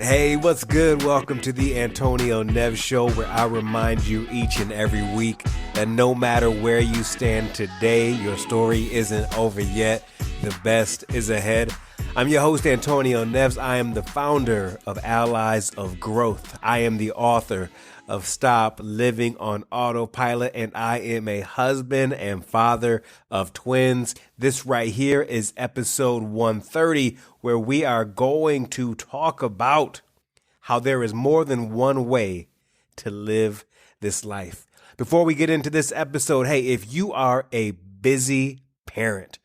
Hey, what's good? Welcome to the Antonio Neves Show, where I remind you each and every week that no matter where you stand today, your story isn't over yet. The best is ahead. I'm your host, Antonio Neves. I am the founder of Allies of Growth. I am the author of Stop Living on Autopilot, and I am a husband and father of twins. This right here is episode 130, where we are going to talk about how there is more than one way to live this life. Before we get into this episode, hey, if you are a busy parent,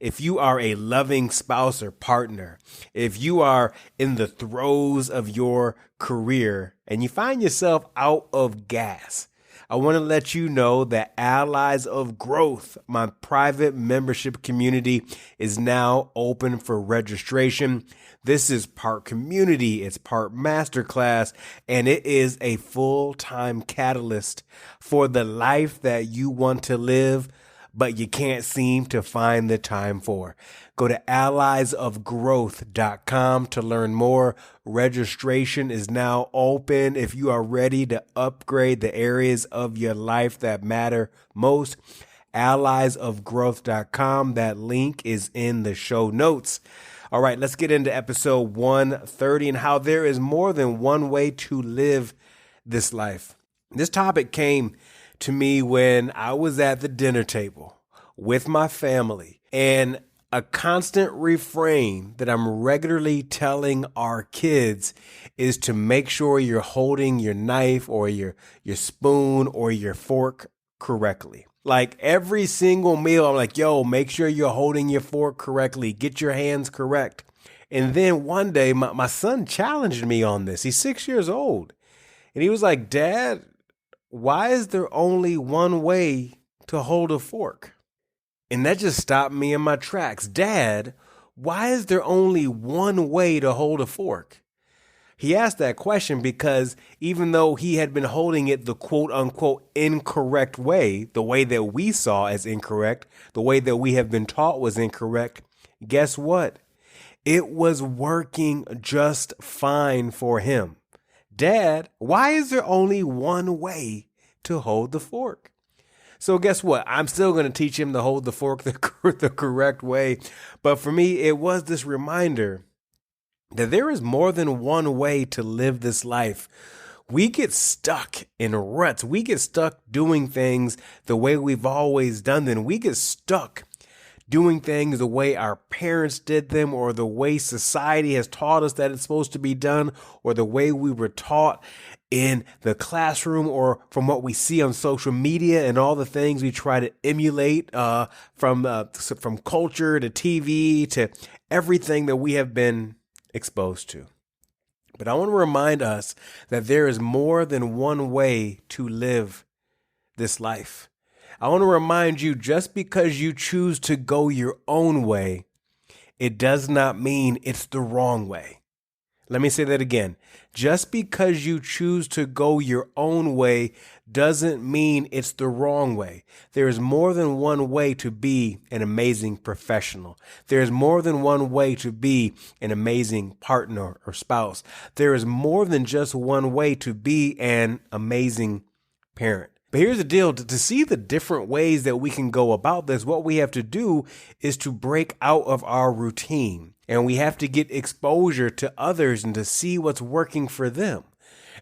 if you are a loving spouse or partner, if you are in the throes of your career and you find yourself out of gas, I want to let you know that Allies of Growth, my private membership community, is now open for registration. This is part community, it's part masterclass, and it is a full-time catalyst for the life that you want to live, but you can't seem to find the time for. Go to alliesofgrowth.com to learn more. Registration is now open if you are ready to upgrade the areas of your life that matter most. Alliesofgrowth.com. That link is in the show notes. All right, let's get into episode 130 and how there is more than one way to live this life. This topic came to me when I was at the dinner table with my family, and a constant refrain that I'm regularly telling our kids is to make sure you're holding your knife or your spoon or your fork correctly. Like every single meal, I'm like, yo, make sure you're holding your fork correctly. Get your hands correct. And then one day, my son challenged me on this. He's 6 years old. And he was like, Dad, why is there only one way to hold a fork? And that just stopped me in my tracks. Dad, why is there only one way to hold a fork? He asked that question because even though he had been holding it the quote unquote incorrect way, the way that we saw as incorrect, the way that we have been taught was incorrect, guess what? It was working just fine for him. Dad, why is there only one way to hold the fork? So guess what? I'm still going to teach him to hold the fork the correct way. But for me, it was this reminder that there is more than one way to live this life. We get stuck in ruts. We get stuck doing things the way we've always done them. We get stuck doing things the way our parents did them, or the way society has taught us that it's supposed to be done, or the way we were taught in the classroom, or from what we see on social media and all the things we try to emulate from culture to TV to everything that we have been exposed to. But I want to remind us that there is more than one way to live this life. I want to remind you, just because you choose to go your own way, it does not mean it's the wrong way. Let me say that again. Just because you choose to go your own way doesn't mean it's the wrong way. There is more than one way to be an amazing professional. There is more than one way to be an amazing partner or spouse. There is more than just one way to be an amazing parent. But here's the deal. To see the different ways that we can go about this, what we have to do is to break out of our routine. And we have to get exposure to others and to see what's working for them.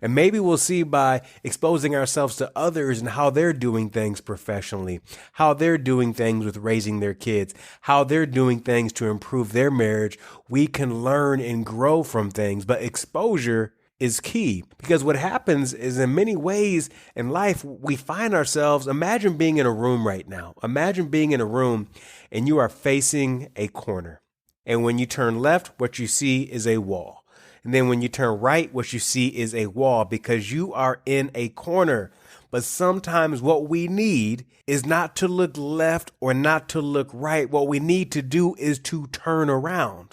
And maybe we'll see by exposing ourselves to others and how they're doing things professionally, how they're doing things with raising their kids, how they're doing things to improve their marriage. We can learn and grow from things, but exposure is key, because what happens is, in many ways in life, we find ourselves, imagine being in a room right now. Imagine being in a room and you are facing a corner. And when you turn left, what you see is a wall. And then when you turn right, what you see is a wall, because you are in a corner. But sometimes what we need is not to look left or not to look right. What we need to do is to turn around.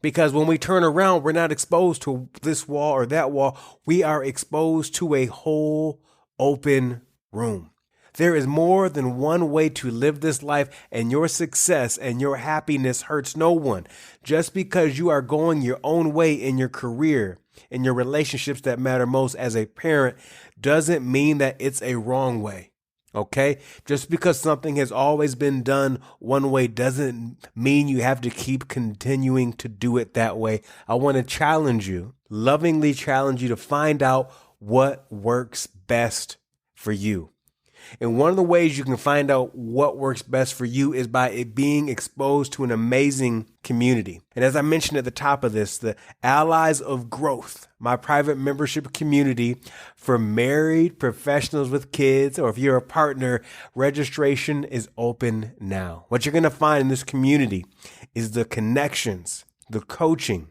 Because when we turn around, we're not exposed to this wall or that wall. We are exposed to a whole open room. There is more than one way to live this life, and your success and your happiness hurts no one. Just because you are going your own way in your career, in your relationships that matter most as a parent, doesn't mean that it's a wrong way. Okay? Just because something has always been done one way doesn't mean you have to keep continuing to do it that way. I want to challenge you, lovingly challenge you to find out what works best for you. And one of the ways you can find out what works best for you is by it being exposed to an amazing community. And as I mentioned at the top of this, the Allies of Growth, my private membership community for married professionals with kids, or if you're a partner, registration is open now. What you're going to find in this community is the connections, the coaching,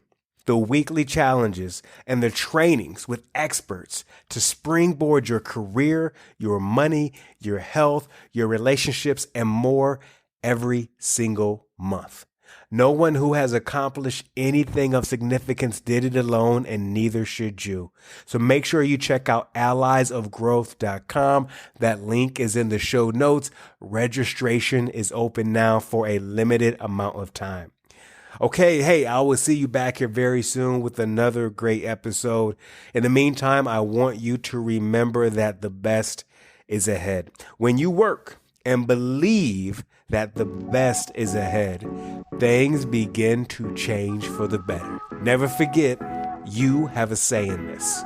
the weekly challenges, and the trainings with experts to springboard your career, your money, your health, your relationships, and more every single month. No one who has accomplished anything of significance did it alone, and neither should you. So make sure you check out alliesofgrowth.com. That link is in the show notes. Registration is open now for a limited amount of time. Okay, hey, I will see you back here very soon with another great episode. In the meantime, I want you to remember that the best is ahead. When you work and believe that the best is ahead, things begin to change for the better. Never forget, you have a say in this.